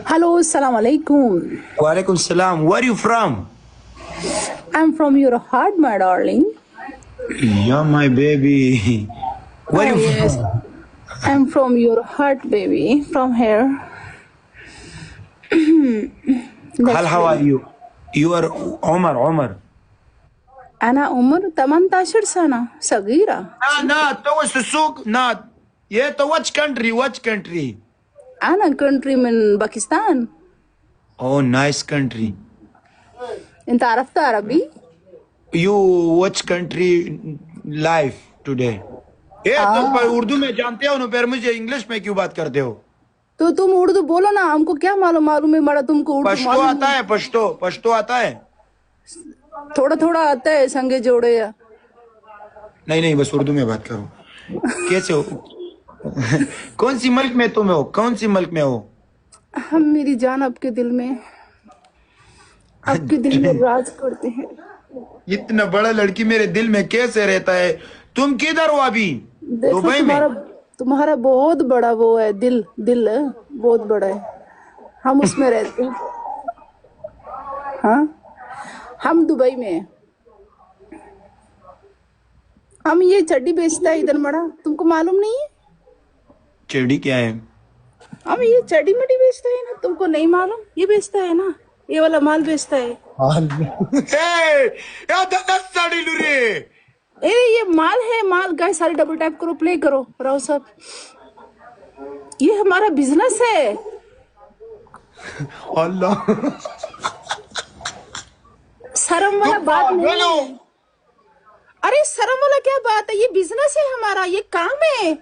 Hello, Assalamu alaikum. Walaikum salam. Where are you from? I'm from your heart, my darling. Yeah, my baby. Where Oh, are you yes. from? I'm from your heart, baby. From here. That's How are baby. you? You are Omar. أنا عمر 18 سنة صغيرة. تو السوق Yeah, to which country? أنا country من Pakistan. Oh, nice country. أنت عرفت عربي؟ You which country live today? तुम पर उर्दू में जानते हो ना, फिर मुझे इंग्लिश में क्यों बात करते हो? तो तुम उर्दू बोलो ना, हमको क्या मालूम है मरा तुमको उर्दू पश्तो मालूम आता है? पश्तो आता है? थोड़ा थोड़ा आता है, संगे जोड़े या नहीं, बस उर्दू में बात करो. कैसे हो? कौन सी मुल्क में तुम हो? हम मेरी जान आपके दिल में राज करते हैं. इतना बड़ा लड़की मेरे दिल में कैसे रहता है? तुम किधर हो अभी? देखो दुबई में? तुम्हारा बहुत बड़ा वो है, दिल बहुत बड़ा है. हम उसमें रहते हैं. हाँ, हम दुबई में हैं. हम ये चड्डी बेचता है इधर मड़ा, तुमको मालूम नहीं है? चड्डी क्या है? हम ये चड्डी मड्डी बेचता है ना, तुमको नहीं मालूम? ये बेचता है ना, ये वाला माल बेचता है. ये माल है, माल. गाइस सारे डबल टैप करो, प्ले करो राव साहब. ये हमारा बिजनेस है. अल्लाह, शर्म वाला बात नहीं है. अरे शर्म वाला क्या बात है? ये बिजनेस है हमारा, ये काम है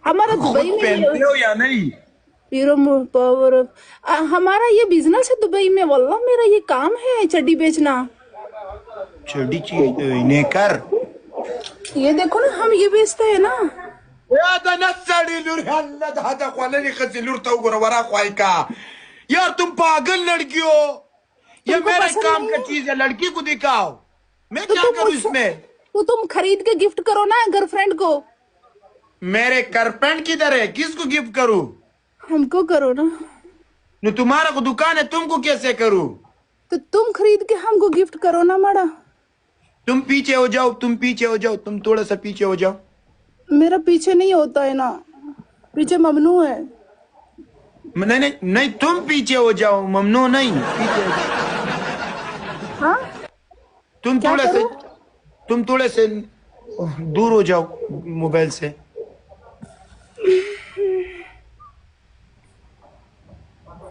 हमारा. दुबई में पहनते हो या नहीं? पावर हमारा ये बिजनेस है दुबई में. वल्लाह मेरा ये काम है चड्डी बेचना. चड्डी चाहिए इन्हें कर. ये देखो ना, हम ये बेचते हैं ना. यार तुम पागल लड़की हो. ये तुमको मेरे पसंद काम नहीं का है? चीज है, लड़की को दिखाओ. मैं तो क्या तुम करूं इसमें? तो तुम खरीद के गिफ्ट करो ना गर्लफ्रेंड को. मेरे करपेंट किधर है? किसको गिफ्ट करूं? हमको करो ना. न तुम्हारा को दुकान है, तुमको कैसे करूं? तो तुम खरीद के हमको गिफ्ट करो ना माड़ा. तुम पीछे हो जाओ. तुम थोड़ा सा पीछे हो जाओ. मेरा पीछे नहीं होता है ना, पीछे ममनू है. नहीं, तुम पीछे हो जाओ, ममनू नहीं. पीछे हो जाओ. हाँ, तुम थोड़े से दूर हो जाओ मोबाइल से.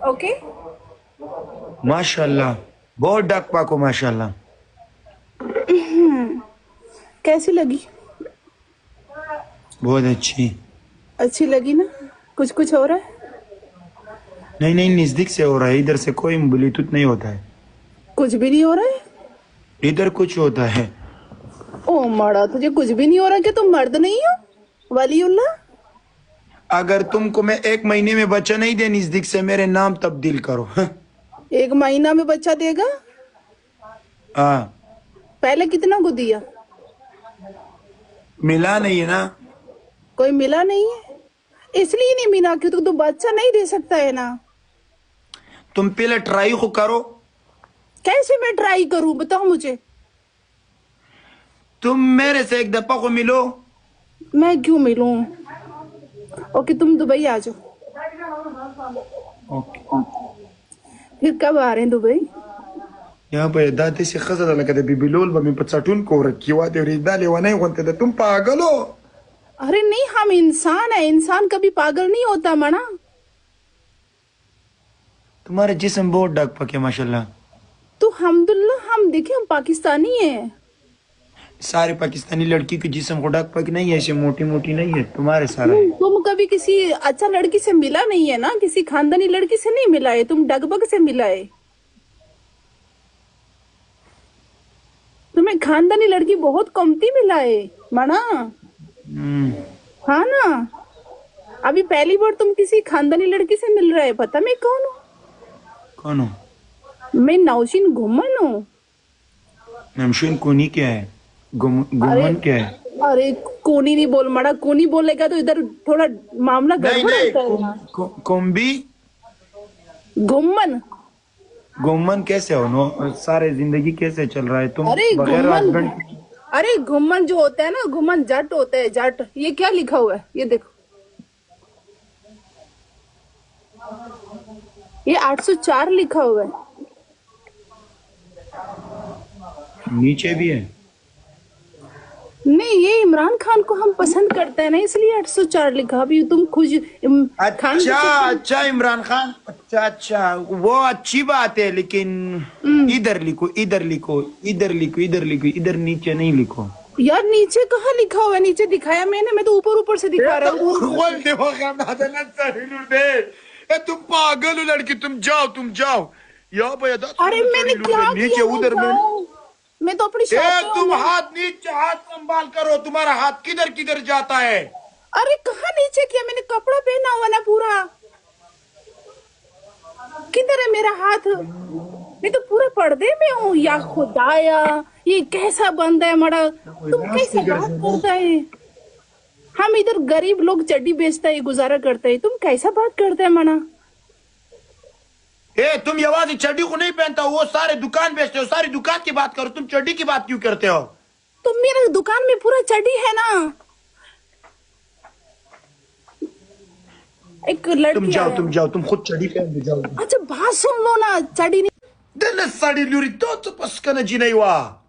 ओके. माशाल्लाह, बहुत डाक पाक हो माशाल्लाह. कैसी लगी? बहुत अच्छी लगी ना? कुछ हो रहा है? नहीं, नजदीक से हो रहा है. इधर से कोई ब्लूटूथ नहीं होता है. कुछ भी नहीं हो रहा है? इधर कुछ होता है. ओ माड़ा, तुझे कुछ भी नहीं हो रहा कि तुम मर्द नहीं हो वलीउल्लाह? अगर तुमको मैं 1 महीने में बच्चा नहीं दे नजदीक से, मेरे नाम तब्दील करो. 1 महीना में बच्चा देगा? हाँ. पहले कितना को दिया? मिला नहीं है ना. कोई मिला नहीं है, इसलिए नहीं मिला क्योंकि तू बच्चा नहीं दे सकता है ना. तुम पहले ट्राई को करो. कैसे मैं ट्राई करूं, बताओ मुझे. तुम मेरे से एक दफा को मिलो. मैं क्यों मिलूं? ओके, तुम दुबई आ जाओ. ओके. फिर कब आ रहे हैं दुबई? यहाँ पर दादी से खसा लगा दे बिबिलोल में पचाटून को रखी हुआ दे री डाले हुआ नहीं होते. तुम पागल हो. अरे नहीं, हम इंसान है, इंसान कभी पागल नहीं होता मना. तुम्हारे जिस्म बहुत डाक पके माशाल्लाह. तो अल्हम्दुलिल्लाह, हम देखे हम पाकिस्तानी हैं. सारे पाकिस्तानी लड़की के जिस्म को डाक पक नहीं है, ऐसे मोटी नहीं है. तुम्हारे सारा है. तुम कभी किसी अच्छा लड़की से मिला नहीं है ना, किसी खानदानी लड़की से नहीं मिला है, तुम डगबग से मिला है. तुम्हें खानदानी लड़की बहुत कमती मिला है माना. हाँ ना, अभी पहली बार तुम किसी खानदानी लड़की से मिल रहे. पता मैं कौन हूँ? मैं नौशीन घुमन हूँ. नमशीन कोनी क्या है? गुमन क्या है? अरे कोनी नहीं बोल मड़ा, कोनी बोलेगा तो इधर थोड़ा मामला नहीं गड़बड़ नहीं, होता है। कुंभी गुम्मन, गुम्मन कैसे हो? नो सारे जिंदगी कैसे चल रहा है? तुम अरे बगैर गुम्मन, हस्बैंड। अरे घुम्मन जो होता है ना, घुम्मन जट होता है, जट। ये क्या लिखा हुआ है, ये देखो, ये 804 लिखा हुआ है। नीचे भी है। नहीं, ये इमरान खान को हम पसंद करते हैं ना, इसलिए 804 लिखा। अभी तुम खुद खान अच्छा अच्छा, इमरान खान, अच्छा अच्छा, वो अच्छी बात है, लेकिन इधर लिखो, इधर लिखो, इधर लिखो, इधर लिखो, इधर नीचे नहीं लिखो। यार नीचे कहाँ लिखा हुआ है? नीचे दिखाया मैंने, मैं तो ऊपर ऊपर से दिखा रहा हूँ। तुम पागल हो लड़की, तुम जाओ, तुम जाओ। या भैया, अरे मैंने क्या नीचे किया? उधर में। मैं तो अपनी शॉप पे तुम हूँ। हाथ नीचे, हाथ संभाल करो, तुम्हारा हाथ किधर किधर जाता है? अरे कहाँ नीचे किया? मैंने कपड़ा पहना हुआ ना पूरा। किधर है मेरा हाथ? मैं तो पूरे पर्दे में हूँ। या खुदाया, ये कैसा बंद है मड़ा? तुम कैसे बात करता है? हम इधर गरीब लोग चड्डी बेचता है, गुजारा करते है, तुम कैसा बात करते है मना? तुम यवाजी चड्डी को नहीं पहनता हो, वो सारे दुकान बेचते हो, सारी दुकान की बात करो, तुम चड्डी की बात क्यों करते हो? तुम मेरे दुकान में पूरा चड्डी है ना। एक लड़की तुम जाओ, है। तुम जाओ, तुम खुद चड्डी पहन के जाओ। अच्छा बात सुन लो ना, चड्डी नहीं। Delle sali luri, tot pas kana jinaywa.